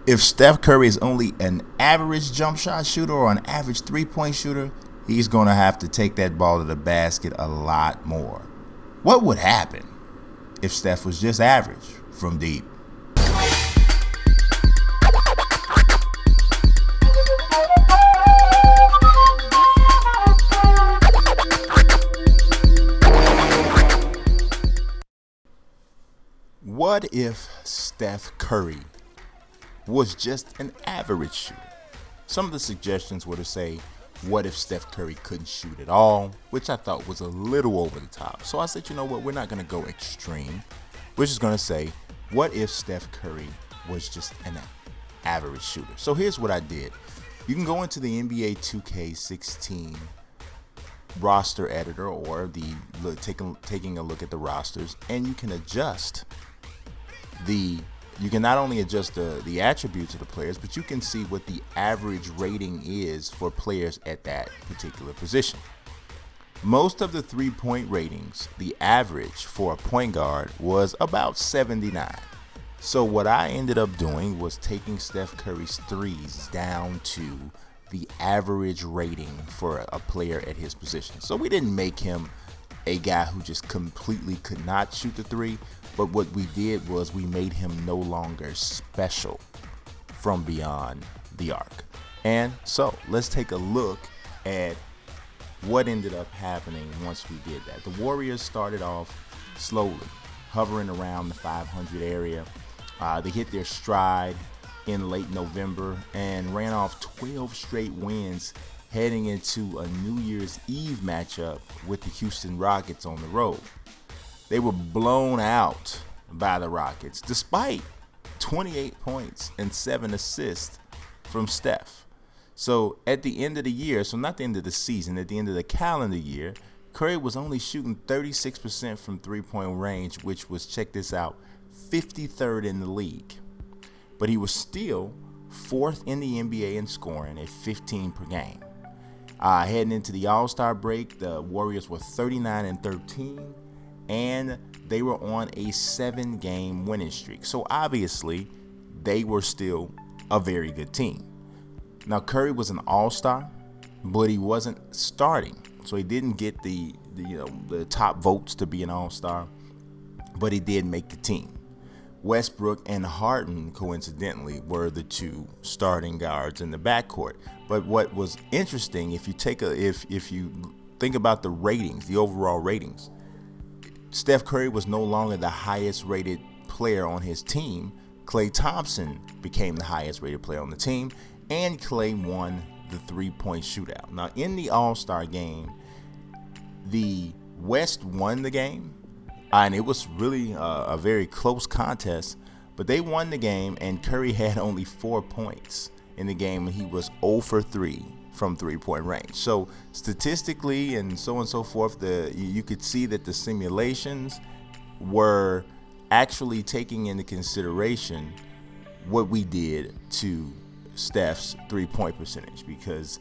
If Steph Curry is only an average jump shot shooter or an average 3-point shooter, he's going to have to take that ball to the basket a lot more. What would happen if Steph was just average from deep? What if Steph Curry was just an average shooter? Some of the suggestions were to say, what if Steph Curry couldn't shoot at all, which I thought was a little over the top. So I said, you know what, we're not going to go extreme. We're just going to say, what if Steph Curry was just an average shooter? So here's what I did. You can go into the NBA 2K16 roster editor or taking a look at the rosters, and you can adjust you can not only adjust the attributes of the players, but you can see what the average rating is for players at that particular position. Most of the 3-point ratings, the average for a point guard was about 79. So what I ended up doing was taking Steph Curry's threes down to the average rating for a player at his position. So we didn't make him a guy who just completely could not shoot the three, but what we did was we made him no longer special from beyond the arc. And so let's take a look at what ended up happening once we did that. The Warriors started off slowly, hovering around the 500 area. They hit their stride in late November and ran off 12 straight wins heading into a New Year's Eve matchup with the Houston Rockets on the road. They were blown out by the Rockets despite 28 points and 7 assists from Steph. So at the end of the year, so not the end of the season, at the end of the calendar year, Curry was only shooting 36% from 3-point range, which was, check this out, 53rd in the league. But he was still 4th in the NBA in scoring at 15 per game. Heading into the All-Star break, the Warriors were 39-13, and they were on a 7-game winning streak. So obviously, they were still a very good team. Now, Curry was an All-Star, but he wasn't starting, so he didn't get the top votes to be an All-Star, but he did make the team. Westbrook and Harden, coincidentally, were the two starting guards in the backcourt. But what was interesting, if you think about the ratings, the overall ratings, Steph Curry was no longer the highest rated player on his team. Klay Thompson became the highest rated player on the team, and Klay won the 3-point shootout. Now, in the All-Star game, the West won the game. And it was really a very close contest, but they won the game, and Curry had only 4 points in the game, and he was 0 for 3 from 3-point range. So statistically and so on and so forth, you could see that the simulations were actually taking into consideration what we did to Steph's 3-point percentage, because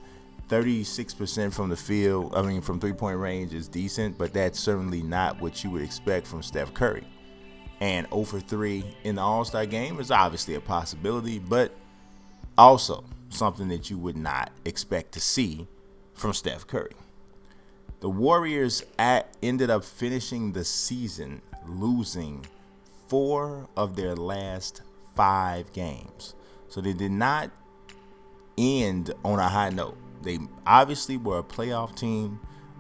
36% from the field, from 3-point range is decent, but that's certainly not what you would expect from Steph Curry. And 0 for 3 in the All-Star game is obviously a possibility, but also something that you would not expect to see from Steph Curry. The Warriors ended up finishing the season losing 4 of their last 5 games. So they did not end on a high note. They obviously were a playoff team,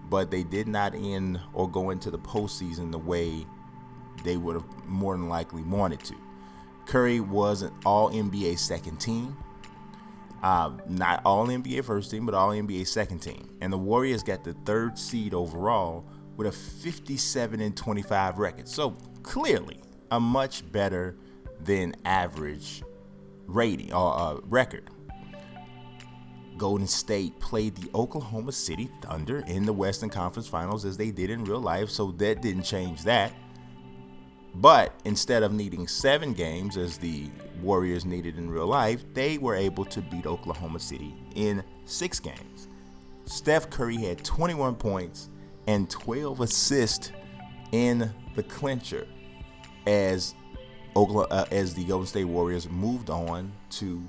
but they did not end or go into the postseason the way they would have more than likely wanted to. Curry was an all-NBA second team. Not all-NBA first team, but all-NBA second team. And the Warriors got the 3rd seed overall with a 57-25 record. So clearly a much better than average rating or record. Golden State played the Oklahoma City Thunder in the Western Conference Finals as they did in real life, so that didn't change that. But instead of needing 7 games as the Warriors needed in real life, they were able to beat Oklahoma City in 6 games. Steph Curry had 21 points and 12 assists in the clincher as as the Golden State Warriors moved on to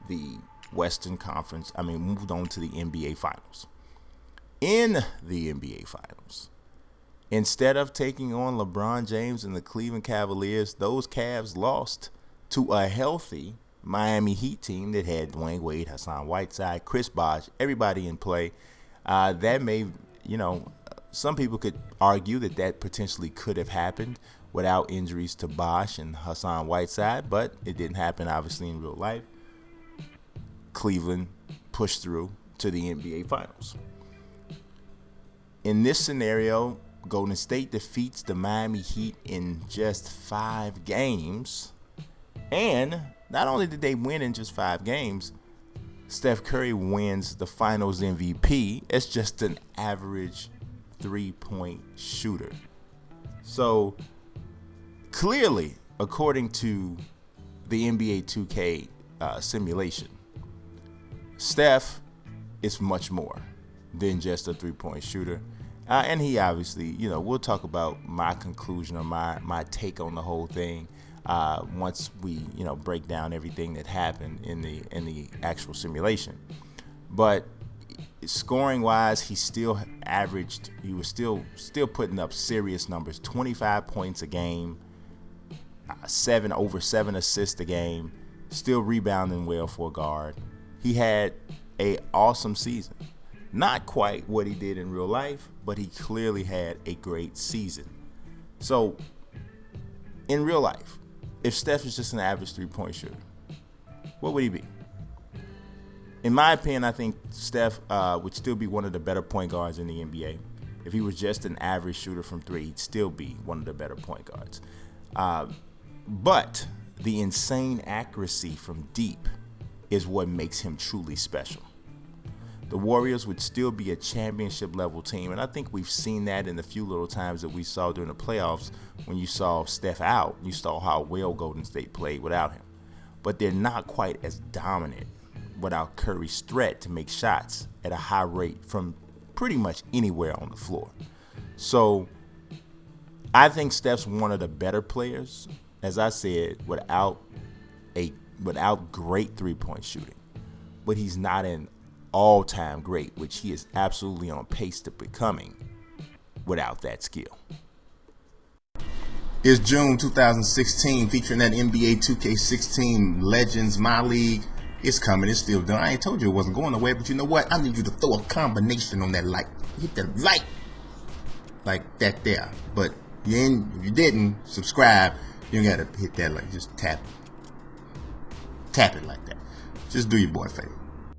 the Western Conference. Moved on to the NBA Finals. In the NBA Finals, instead of taking on LeBron James and the Cleveland Cavaliers, those Cavs lost to a healthy Miami Heat team that had Dwayne Wade, Hassan Whiteside, Chris Bosh, everybody in play. That may, some people could argue that potentially could have happened without injuries to Bosh and Hassan Whiteside, but it didn't happen, obviously, in real life. Cleveland pushed through to the NBA Finals. In this scenario, Golden State defeats the Miami Heat in just 5 games. And not only did they win in just 5 games, Steph Curry wins the Finals MVP as just an average 3-point shooter. So clearly, according to the NBA 2K simulation, Steph is much more than just a 3-point shooter. And he obviously, we'll talk about my conclusion or my take on the whole thing once we, break down everything that happened in the actual simulation. But scoring wise, he still averaged. He was still putting up serious numbers: 25 points a game, over 7 assists a game, still rebounding well for a guard. He had an awesome season. Not quite what he did in real life, but he clearly had a great season. So, in real life, if Steph is just an average 3-point shooter, what would he be? In my opinion, I think Steph would still be one of the better point guards in the NBA. If he was just an average shooter from 3, he'd still be one of the better point guards. But the insane accuracy from deep is what makes him truly special. The Warriors would still be a championship-level team, and I think we've seen that in the few little times that we saw during the playoffs when you saw Steph out. You saw how well Golden State played without him. But they're not quite as dominant without Curry's threat to make shots at a high rate from pretty much anywhere on the floor. So I think Steph's one of the better players, as I said, without great 3-point shooting. But he's not an all-time great, which he is absolutely on pace to becoming without that skill. It's June 2016, featuring that NBA 2K16 Legends, My League. It's coming. It's still done. I ain't told you it wasn't going away, but you know what? I need you to throw a combination on that like. Hit the like there. But if you didn't subscribe, you gotta hit that like. Just tap it like that. Just do your boy a favor.